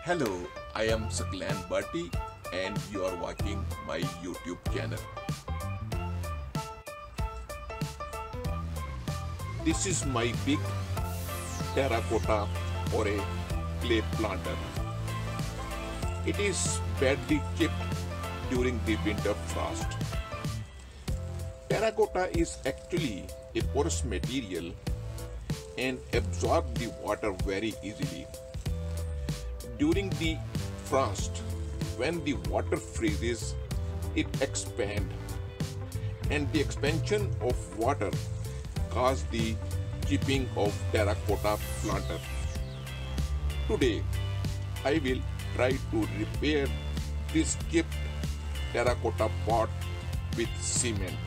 Hello, I am Saklan Bhatti and you are watching my YouTube channel. This is my big terracotta or a clay planter. It is badly chipped during the winter frost. Terracotta is actually a porous material and absorbs the water very easily. During the frost, when the water freezes, it expands, and the expansion of water causes the chipping of terracotta planter. Today, I will try to repair this chipped terracotta pot with cement.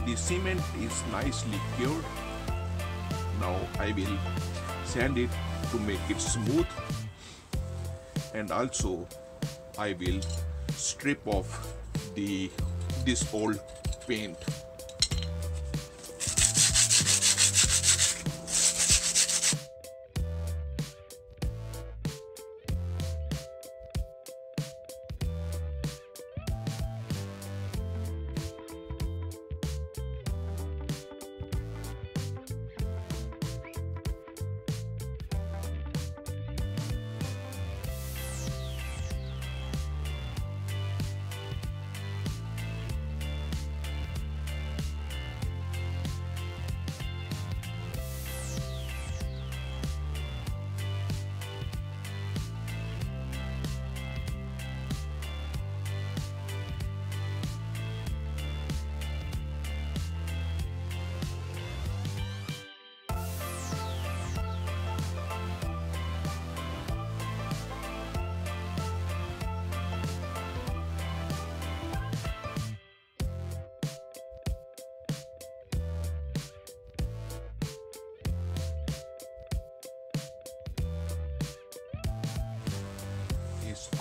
The cement is nicely cured. Now I will sand it to make it smooth, and also I will strip off this old paint.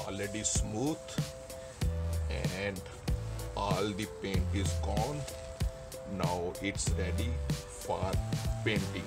Already smooth and all the paint is gone. Now it's ready for painting.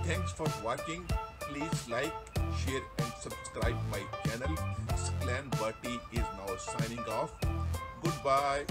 Thanks for watching. Please like, share and subscribe my channel. Sklan Bertie is now signing off. Goodbye.